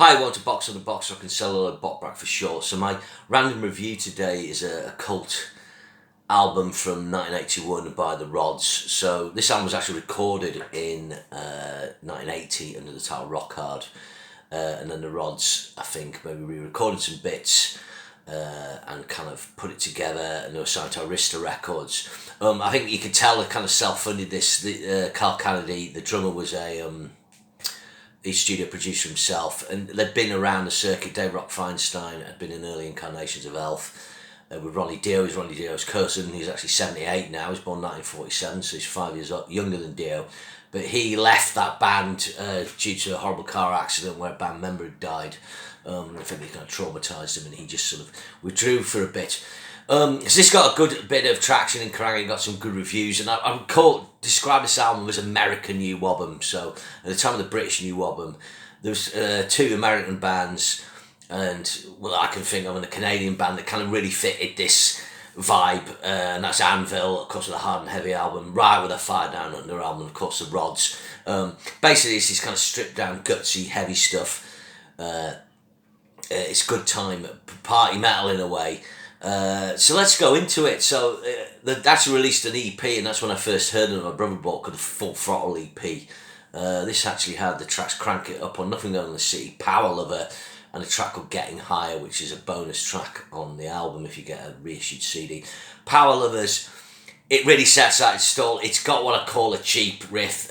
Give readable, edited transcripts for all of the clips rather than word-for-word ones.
Hi, welcome to Box on the Box Rock and Cellular Botbrack for short. So my random review today is a cult album from 1981 by the Rods. So this album was actually recorded in 1980 under the title Rock Hard. And then the Rods, I think, maybe re-recorded some bits and kind of put it together, and they were signed to Arista Records. I think you could tell they kind of self-funded this. Carl Kennedy, the drummer, was a studio producer himself, and they'd been around the circuit. Dave Rock Feinstein had been in early incarnations of Elf with Ronnie Dio. He's Ronnie Dio's cousin. He's actually 78 now. He's born 1947, so he's 5 years younger than Dio. But he left that band due to a horrible car accident where a band member had died. I think they kind of traumatised him, and he just sort of withdrew for a bit. So this got a good bit of traction in Kerrang. It got some good reviews, and I would describe this album as American New Wobbum. So at the time of the British New Wobbum, there was two American bands, and I can think of a Canadian band that kind of really fitted this vibe, and that's Anvil, of course, with a Hard and Heavy album, Riot with a Fire Down Under album, of course, the Rods. Basically, it's this kind of stripped down, gutsy, heavy stuff. It's good time, party metal in a way. So let's go into it. So that's released an EP, and that's when I first heard it. My brother bought the Full Throttle EP. This actually had the tracks Crank It Up on Nothing Going on the City, Power Lover, and a track called Getting Higher, which is a bonus track on the album if you get a reissued CD. Power Lovers, it really sets out its stall. It's got what I call a cheap riff.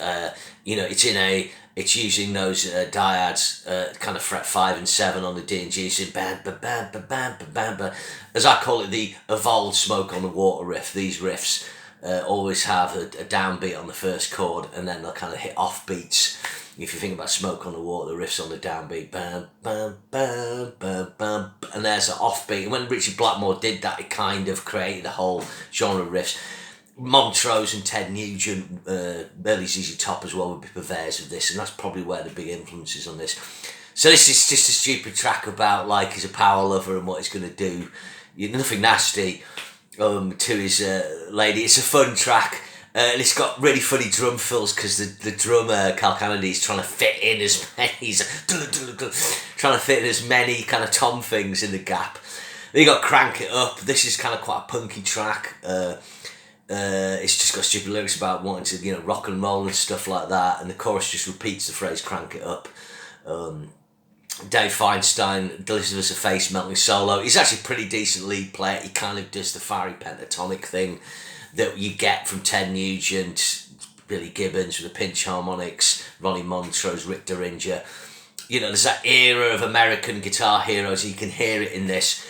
It's using those dyads, kind of fret 5 and 7 on the D and G. It's in bam, ba, bam, ba, bam, ba, bam, ba. As I call it, the evolved Smoke on the Water riff. These riffs always have a downbeat on the first chord, and then they'll kind of hit off beats. If you think about Smoke on the Water, the riff's on the downbeat, bam, bam, bam, bam, bam, and there's an offbeat. And when Richard Blackmore did that, it kind of created a whole genre of riffs. Montrose and Ted Nugent, early ZZ Top as well, would be purveyors of this, and that's probably where the big influence is on this. So this is just a stupid track about like he's a power lover and what he's going to do. Nothing nasty to his lady. It's a fun track. And it's got really funny drum fills because the drummer, Carl Kennedy, is trying to fit in as many, trying to fit in as many kind of tom things in the gap. Then you got Crank It Up. This is kind of quite a punky track. It's just got stupid lyrics about wanting to, rock and roll and stuff like that, and the chorus just repeats the phrase "crank it up." Dave Feinstein delivers us a face melting solo. He's actually a pretty decent lead player. He kind of does the fiery pentatonic thing that you get from Ted Nugent, Billy Gibbons with the pinch harmonics, Ronnie Montrose, Rick Derringer. There's that era of American guitar heroes. You can hear it in this.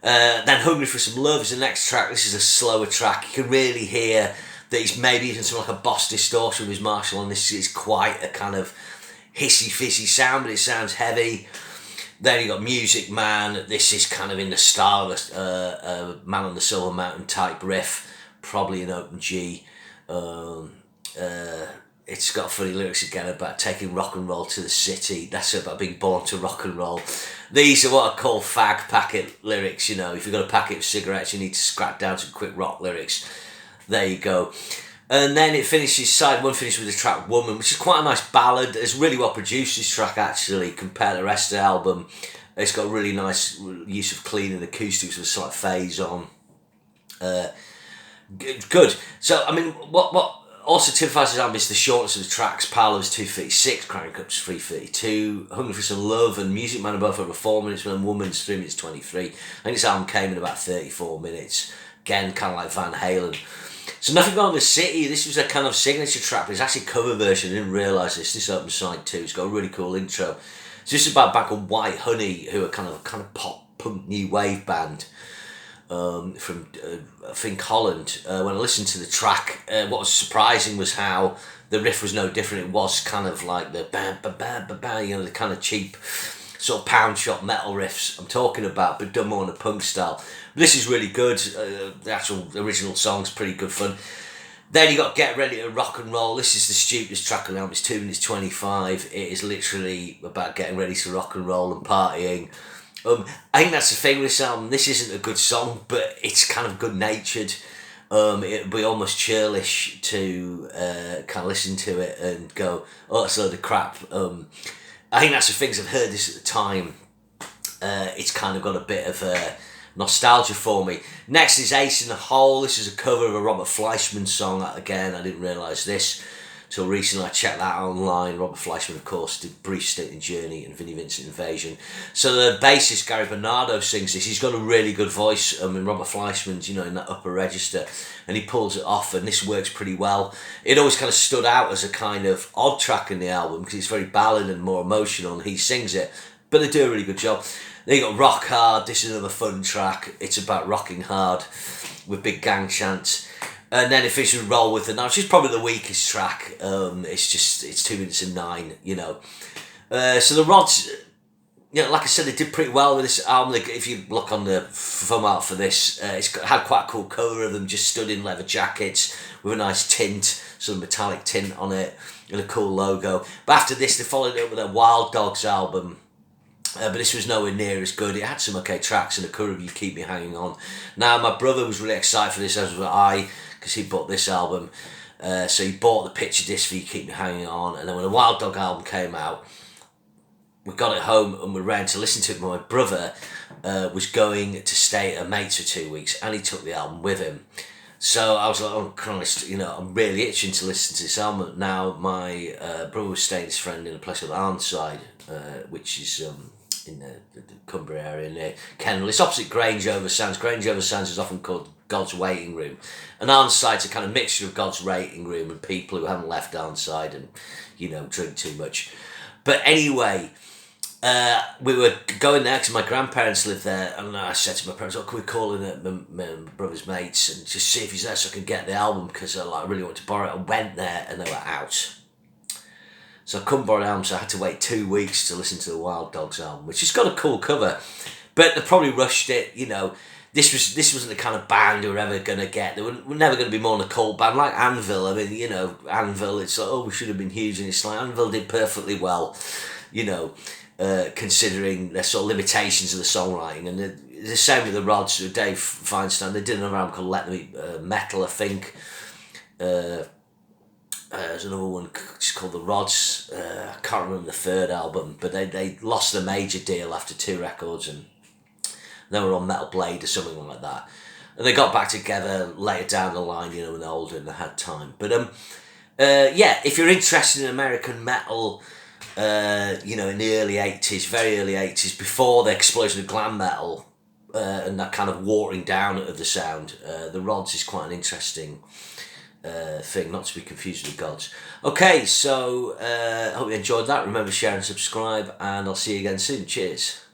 Then Hungry for Some Love is the next track. This is a slower track. You can really hear that he's maybe even some like a Boss distortion with his Marshall, and this is quite a kind of hissy fizzy sound, but it sounds heavy. Then you got Music Man. This is kind of in the style of a Man on the Silver Mountain type riff, probably an open G. It's got funny lyrics again about taking rock and roll to the city. That's about being born to rock and roll. These are what I call fag packet lyrics. If you've got a packet of cigarettes, you need to scrap down some quick rock lyrics. There you go. And then it finishes, side one finishes with the track Woman, which is quite a nice ballad. It's really well produced, this track, actually, compared to the rest of the album. It's got really nice use of clean and acoustics with a slight phase on. Good. So, what also typifies this album is the shortness of the tracks. Paolo's 2:36, Crank Up's 3:32, Hungry for Some Love and Music Man are both over 4 minutes, and Woman's 3 minutes 23. I think this album came in about 34 minutes. Again, kind of like Van Halen. So Nothing Going on the City, this was a kind of signature track, but it's actually a cover version. I didn't realise this. This opens side 2. It's got a really cool intro. So this is about a band called White Honey, who are kind of pop punk new wave band. From I think Holland. When I listened to the track, what was surprising was how the riff was no different. It was kind of like the bam ba bam ba bam, the kind of cheap sort of pound shop metal riffs I'm talking about, but done more in a punk style. But this is really good. The actual original song's pretty good fun. Then you got Get Ready to Rock and Roll. This is the stupidest track on the album. It's 2 minutes 25. It is literally about getting ready to rock and roll and partying. I think that's the thing with this album. This isn't a good song, but it's kind of good-natured. It'd be almost churlish to kind of listen to it and go, oh, that's a load of crap. I think that's the things I've heard this at the time. It's kind of got a bit of nostalgia for me. Next is Ace in the Hole. This is a cover of a Robert Fleischman song. Again, I didn't realise this till recently. I checked that out online. Robert Fleischman, of course, did Brief Stint in Journey and Vinnie Vincent Invasion. So the bassist, Gary Bernardo, sings this. He's got a really good voice. I mean, Robert Fleischman's, in that upper register, and he pulls it off, and this works pretty well. It always kind of stood out as a kind of odd track in the album because it's very ballad and more emotional, and he sings it, but they do a really good job. Then you got Rock Hard. This is another fun track. It's about rocking hard with big gang chants. And then if it's a Roll with the Knives, which is probably the weakest track. It's 2 minutes and 9, So the Rods, like I said, they did pretty well with this album. If you look on the film art for this, had quite a cool cover of them just stood in leather jackets with a nice tint, sort of metallic tint on it, and a cool logo. But after this, they followed it up with their Wild Dogs album. But this was nowhere near as good. It had some okay tracks and a cover of You Keep Me Hanging On. Now, my brother was really excited for this, as was I, because he bought this album. So he bought the picture disc for You Keep Me Hanging On. And then when the Wild Dog album came out, we got it home and we ran to listen to it. My brother was going to stay at a mate's for 2 weeks, and he took the album with him. So I was like, oh Christ, I'm really itching to listen to this album. Now, my brother was staying with his friend in a place called Arnside, which is in the Cumbria area near Kennel. It's opposite Grange Over Sands. Grange Over Sands is often called God's Waiting Room. And Arnside's a kind of mixture of God's Waiting Room and people who haven't left Arnside and, drink too much. But anyway, we were going there because my grandparents lived there, and I said to my parents, can we call in my brother's mates and just see if he's there so I can get the album, because I really want to borrow it. I went there and they were out. So I couldn't borrow the album, so I had to wait 2 weeks to listen to the Wild Dogs album, which has got a cool cover. But they probably rushed it, This wasn't the kind of band we were ever going to get. They were never going to be more than a cult band, like Anvil. I mean, Anvil, it's like, we should have been huge, and it's like Anvil did perfectly well, considering their sort of limitations of the songwriting. And the same with the Rods, Dave Feinstein. They did another album called Let Me Metal, I think. There's another one just called The Rods. I can't remember the third album, but they lost a major deal after 2 records, and they were on Metal Blade or something like that. And they got back together later down the line, when they're older and they had time. But if you're interested in American metal, in the early 80s, very early 80s, before the explosion of glam metal and that kind of watering down of the sound, the Rods is quite an interesting thing, not to be confused with the Gods. Okay, so I hope you enjoyed that. Remember, share and subscribe, and I'll see you again soon. Cheers.